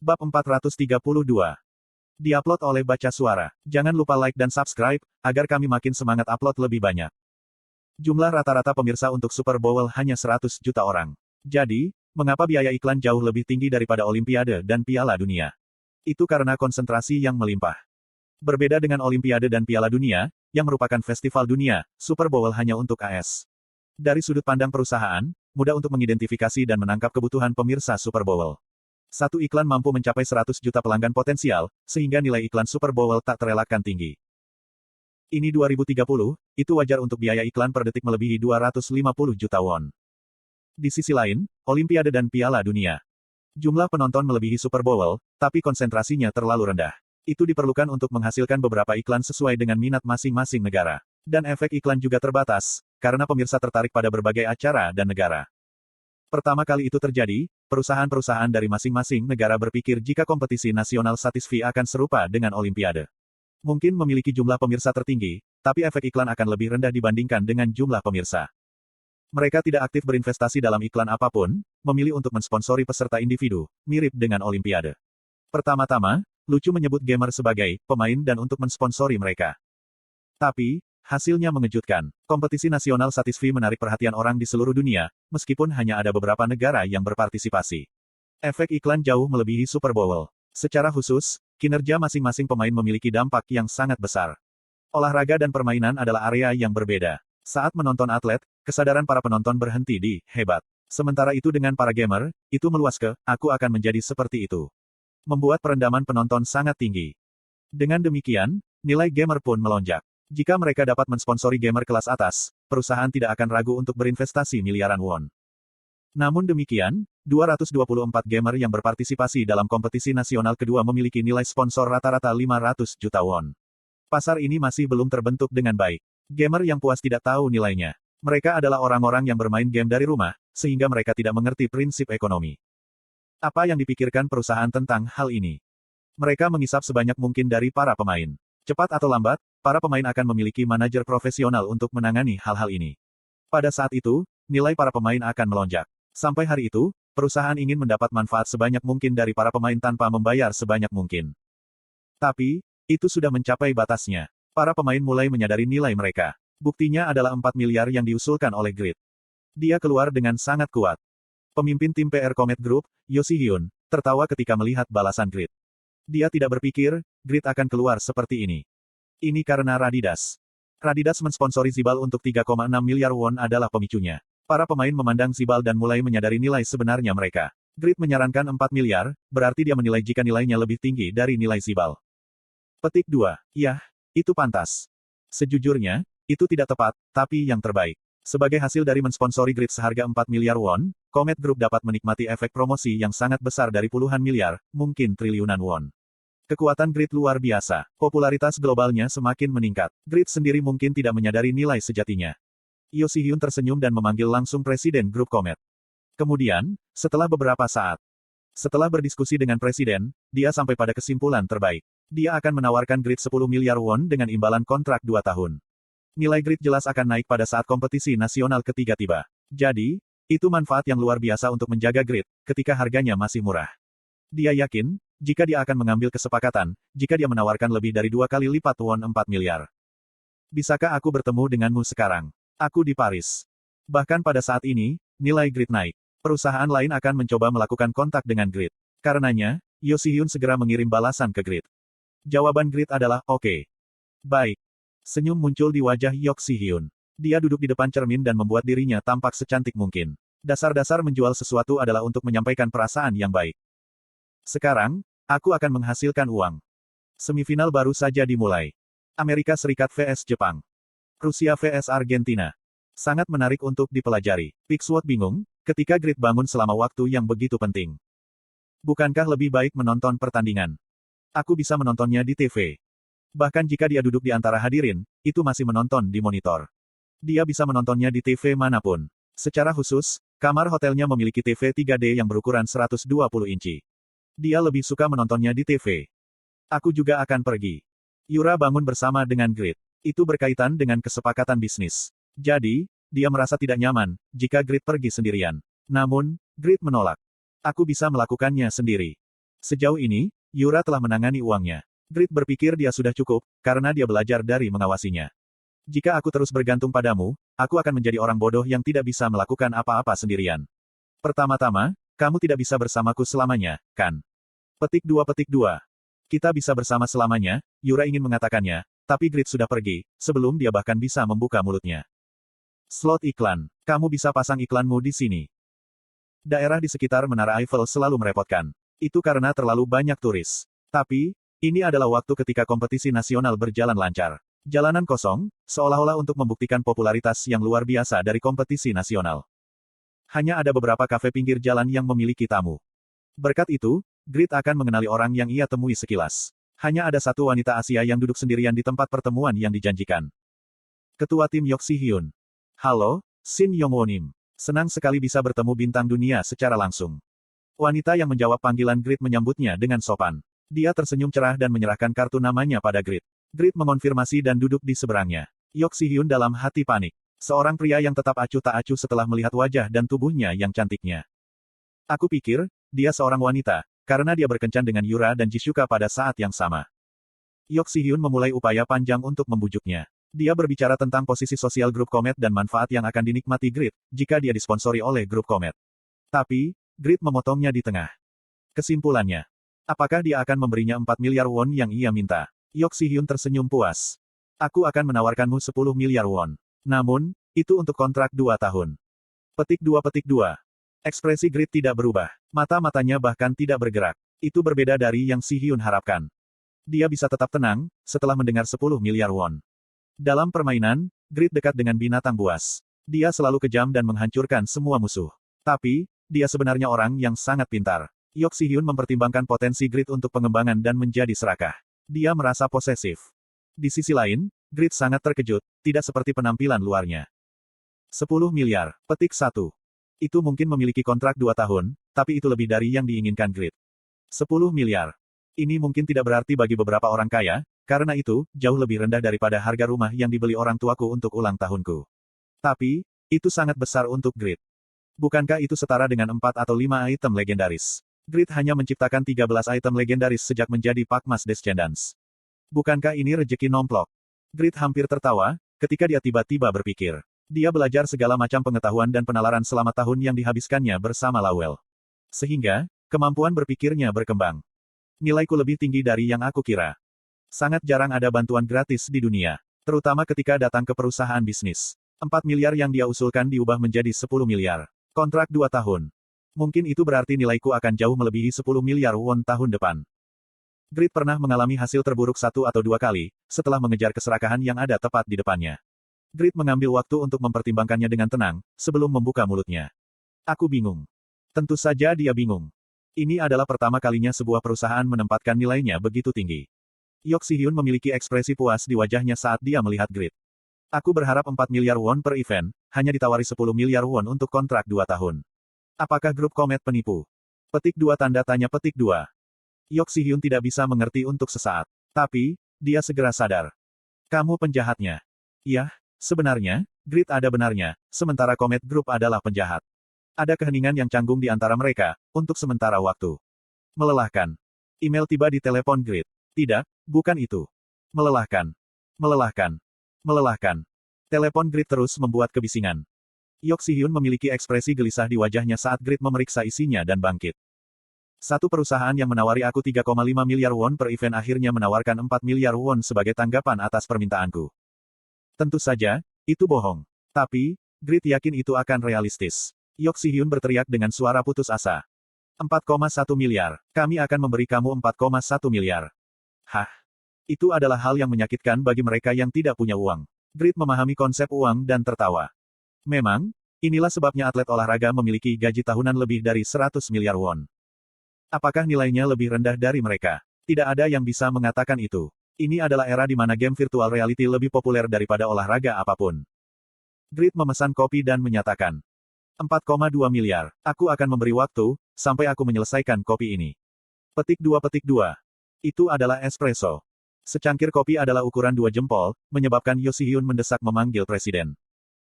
Bab 432. Diupload oleh Baca Suara. Jangan lupa like dan subscribe, agar kami makin semangat upload lebih banyak. Jumlah rata-rata pemirsa untuk Super Bowl hanya 100 juta orang. Jadi, mengapa biaya iklan jauh lebih tinggi daripada Olimpiade dan Piala Dunia? Itu karena konsentrasi yang melimpah. Berbeda dengan Olimpiade dan Piala Dunia, yang merupakan festival dunia, Super Bowl hanya untuk AS. Dari sudut pandang perusahaan, mudah untuk mengidentifikasi dan menangkap kebutuhan pemirsa Super Bowl. Satu iklan mampu mencapai 100 juta pelanggan potensial, sehingga nilai iklan Super Bowl tak terelakkan tinggi. Ini 2030, itu wajar untuk biaya iklan per detik melebihi 250 juta won. Di sisi lain, Olimpiade dan Piala Dunia. Jumlah penonton melebihi Super Bowl, tapi konsentrasinya terlalu rendah. Itu diperlukan untuk menghasilkan beberapa iklan sesuai dengan minat masing-masing negara. Dan efek iklan juga terbatas, karena pemirsa tertarik pada berbagai acara dan negara. Pertama kali itu terjadi, perusahaan-perusahaan dari masing-masing negara berpikir jika kompetisi nasional satisfi akan serupa dengan Olimpiade. Mungkin memiliki jumlah pemirsa tertinggi, tapi efek iklan akan lebih rendah dibandingkan dengan jumlah pemirsa. Mereka tidak aktif berinvestasi dalam iklan apapun, memilih untuk mensponsori peserta individu, mirip dengan Olimpiade. Pertama-tama, lucu menyebut gamer sebagai pemain dan untuk mensponsori mereka. Tapi, hasilnya mengejutkan. Kompetisi nasional satisfi menarik perhatian orang di seluruh dunia, meskipun hanya ada beberapa negara yang berpartisipasi. Efek iklan jauh melebihi Super Bowl. Secara khusus, kinerja masing-masing pemain memiliki dampak yang sangat besar. Olahraga dan permainan adalah area yang berbeda. Saat menonton atlet, kesadaran para penonton berhenti di hebat. Sementara itu dengan para gamer, itu meluas ke, aku akan menjadi seperti itu. Membuat perendaman penonton sangat tinggi. Dengan demikian, nilai gamer pun melonjak. Jika mereka dapat mensponsori gamer kelas atas, perusahaan tidak akan ragu untuk berinvestasi miliaran won. Namun demikian, 224 gamer yang berpartisipasi dalam kompetisi nasional kedua memiliki nilai sponsor rata-rata 500 juta won. Pasar ini masih belum terbentuk dengan baik. Gamer yang puas tidak tahu nilainya. Mereka adalah orang-orang yang bermain game dari rumah, sehingga mereka tidak mengerti prinsip ekonomi. Apa yang dipikirkan perusahaan tentang hal ini? Mereka mengisap sebanyak mungkin dari para pemain. Cepat atau lambat, para pemain akan memiliki manajer profesional untuk menangani hal-hal ini. Pada saat itu, nilai para pemain akan melonjak. Sampai hari itu, perusahaan ingin mendapat manfaat sebanyak mungkin dari para pemain tanpa membayar sebanyak mungkin. Tapi, itu sudah mencapai batasnya. Para pemain mulai menyadari nilai mereka. Buktinya adalah 4 miliar yang diusulkan oleh Grid. Dia keluar dengan sangat kuat. Pemimpin tim PR Comet Group, Yo Si-hyun, tertawa ketika melihat balasan Grid. Dia tidak berpikir, Grid akan keluar seperti ini. Ini karena Radidas. Radidas mensponsori Zibal untuk 3,6 miliar won adalah pemicunya. Para pemain memandang Zibal dan mulai menyadari nilai sebenarnya mereka. Grid menyarankan 4 miliar, berarti dia menilai jika nilainya lebih tinggi dari nilai Zibal. Petik 2. Yah, itu pantas. Sejujurnya, itu tidak tepat, tapi yang terbaik. Sebagai hasil dari mensponsori Grid seharga 4 miliar won, Comet Group dapat menikmati efek promosi yang sangat besar dari puluhan miliar, mungkin triliunan won. Kekuatan Grid luar biasa. Popularitas globalnya semakin meningkat. Grid sendiri mungkin tidak menyadari nilai sejatinya. Yo Si-hyun tersenyum dan memanggil langsung Presiden Grup Comet. Kemudian, setelah beberapa saat, setelah berdiskusi dengan Presiden, dia sampai pada kesimpulan terbaik. Dia akan menawarkan Grid 10 miliar won dengan imbalan kontrak 2 tahun. Nilai Grid jelas akan naik pada saat kompetisi nasional ketiga tiba. Jadi, itu manfaat yang luar biasa untuk menjaga Grid, ketika harganya masih murah. Dia yakin, jika dia akan mengambil kesepakatan, jika dia menawarkan lebih dari 2 kali lipat won 4 miliar. Bisakah aku bertemu denganmu sekarang? Aku di Paris. Bahkan pada saat ini, nilai Grid naik. Perusahaan lain akan mencoba melakukan kontak dengan Grid. Karenanya, Yo Si-hyun segera mengirim balasan ke Grid. Jawaban Grid adalah, oke. Baik. Senyum muncul di wajah Yo Si-hyun. Dia duduk di depan cermin dan membuat dirinya tampak secantik mungkin. Dasar-dasar menjual sesuatu adalah untuk menyampaikan perasaan yang baik. Sekarang, aku akan menghasilkan uang. Semifinal baru saja dimulai. Amerika Serikat vs Jepang. Rusia vs Argentina. Sangat menarik untuk dipelajari. Pixwood bingung, ketika Grid bangun selama waktu yang begitu penting. Bukankah lebih baik menonton pertandingan? Aku bisa menontonnya di TV. Bahkan jika dia duduk di antara hadirin, itu masih menonton di monitor. Dia bisa menontonnya di TV manapun. Secara khusus, kamar hotelnya memiliki TV 3D yang berukuran 120 inci. Dia lebih suka menontonnya di TV. Aku juga akan pergi. Yura bangun bersama dengan Grid. Itu berkaitan dengan kesepakatan bisnis. Jadi, dia merasa tidak nyaman, jika Grid pergi sendirian. Namun, Grid menolak. Aku bisa melakukannya sendiri. Sejauh ini, Yura telah menangani uangnya. Grid berpikir dia sudah cukup, karena dia belajar dari mengawasinya. Jika aku terus bergantung padamu, aku akan menjadi orang bodoh yang tidak bisa melakukan apa-apa sendirian. Pertama-tama, kamu tidak bisa bersamaku selamanya, kan? Petik 2. Kita bisa bersama selamanya, Yura ingin mengatakannya, tapi Grid sudah pergi, sebelum dia bahkan bisa membuka mulutnya. Slot iklan. Kamu bisa pasang iklanmu di sini. Daerah di sekitar Menara Eiffel selalu merepotkan. Itu karena terlalu banyak turis. Tapi, ini adalah waktu ketika kompetisi nasional berjalan lancar. Jalanan kosong, seolah-olah untuk membuktikan popularitas yang luar biasa dari kompetisi nasional. Hanya ada beberapa kafe pinggir jalan yang memiliki tamu. Berkat itu, Grid akan mengenali orang yang ia temui sekilas. Hanya ada satu wanita Asia yang duduk sendirian di tempat pertemuan yang dijanjikan. Ketua tim Yok Si-hyun. Halo, Shin Yong-wonim. Senang sekali bisa bertemu bintang dunia secara langsung. Wanita yang menjawab panggilan Grid menyambutnya dengan sopan. Dia tersenyum cerah dan menyerahkan kartu namanya pada Grid. Grid mengonfirmasi dan duduk di seberangnya. Yok Si-hyun dalam hati panik. Seorang pria yang tetap acuh tak acuh setelah melihat wajah dan tubuhnya yang cantiknya. Aku pikir, dia seorang wanita, karena dia berkencan dengan Yura dan Jisuka pada saat yang sama. Yok Si-hyun memulai upaya panjang untuk membujuknya. Dia berbicara tentang posisi sosial grup Komet dan manfaat yang akan dinikmati Grid, jika dia disponsori oleh grup Komet. Tapi, Grid memotongnya di tengah. Kesimpulannya. Apakah dia akan memberinya 4 miliar won yang ia minta? Yok Si-hyun tersenyum puas. Aku akan menawarkanmu 10 miliar won. Namun, itu untuk kontrak 2 tahun. Petik 2. Ekspresi Grid tidak berubah. Mata-matanya bahkan tidak bergerak. Itu berbeda dari yang Si-hyun harapkan. Dia bisa tetap tenang, setelah mendengar 10 miliar won. Dalam permainan, Grid dekat dengan binatang buas. Dia selalu kejam dan menghancurkan semua musuh. Tapi, dia sebenarnya orang yang sangat pintar. Yok Si-hyun mempertimbangkan potensi Grid untuk pengembangan dan menjadi serakah. Dia merasa posesif. Di sisi lain, Grid sangat terkejut, tidak seperti penampilan luarnya. 10 miliar. Petik 1. Itu mungkin memiliki kontrak 2 tahun, tapi itu lebih dari yang diinginkan Grid. 10 miliar. Ini mungkin tidak berarti bagi beberapa orang kaya, karena itu, jauh lebih rendah daripada harga rumah yang dibeli orang tuaku untuk ulang tahunku. Tapi, itu sangat besar untuk Grid. Bukankah itu setara dengan 4 atau 5 item legendaris? Grid hanya menciptakan 13 item legendaris sejak menjadi Pakmas Descendants. Bukankah ini rejeki nomplok? Grid hampir tertawa, ketika dia tiba-tiba berpikir. Dia belajar segala macam pengetahuan dan penalaran selama tahun yang dihabiskannya bersama Lowell. Sehingga, kemampuan berpikirnya berkembang. Nilaiku lebih tinggi dari yang aku kira. Sangat jarang ada bantuan gratis di dunia. Terutama ketika datang ke perusahaan bisnis. 4 miliar yang dia usulkan diubah menjadi 10 miliar. Kontrak 2 tahun. Mungkin itu berarti nilaiku akan jauh melebihi 10 miliar won tahun depan. Grid pernah mengalami hasil terburuk 1 atau 2 kali, setelah mengejar keserakahan yang ada tepat di depannya. Grid mengambil waktu untuk mempertimbangkannya dengan tenang, sebelum membuka mulutnya. Aku bingung. Tentu saja dia bingung. Ini adalah pertama kalinya sebuah perusahaan menempatkan nilainya begitu tinggi. Yok Si-hyun memiliki ekspresi puas di wajahnya saat dia melihat Grid. Aku berharap 4 miliar won per event, hanya ditawari 10 miliar won untuk kontrak 2 tahun. Apakah grup Komet penipu? Petik 2 tanda tanya petik 2. Yok Si-hyun tidak bisa mengerti untuk sesaat. Tapi, dia segera sadar. Kamu penjahatnya. Iya, sebenarnya, Grid ada benarnya, sementara Komet Group adalah penjahat. Ada keheningan yang canggung di antara mereka, untuk sementara waktu. Melelahkan. Email tiba di telepon Grid. Tidak, bukan itu. Melelahkan. Melelahkan. Melelahkan. Telepon Grid terus membuat kebisingan. Yok Si-hyun memiliki ekspresi gelisah di wajahnya saat Grid memeriksa isinya dan bangkit. Satu perusahaan yang menawari aku 3,5 miliar won per event akhirnya menawarkan 4 miliar won sebagai tanggapan atas permintaanku. Tentu saja, itu bohong. Tapi, Grid yakin itu akan realistis. Yok Si-hyun berteriak dengan suara putus asa. 4,1 miliar. Kami akan memberi kamu 4,1 miliar. Hah? Itu adalah hal yang menyakitkan bagi mereka yang tidak punya uang. Grid memahami konsep uang dan tertawa. Memang, inilah sebabnya atlet olahraga memiliki gaji tahunan lebih dari 100 miliar won. Apakah nilainya lebih rendah dari mereka? Tidak ada yang bisa mengatakan itu. Ini adalah era di mana game virtual reality lebih populer daripada olahraga apapun. Grid memesan kopi dan menyatakan. 4,2 miliar. Aku akan memberi waktu, sampai aku menyelesaikan kopi ini. Petik 2. Itu adalah espresso. Secangkir kopi adalah ukuran 2 jempol, menyebabkan Yok Si-hyun mendesak memanggil presiden.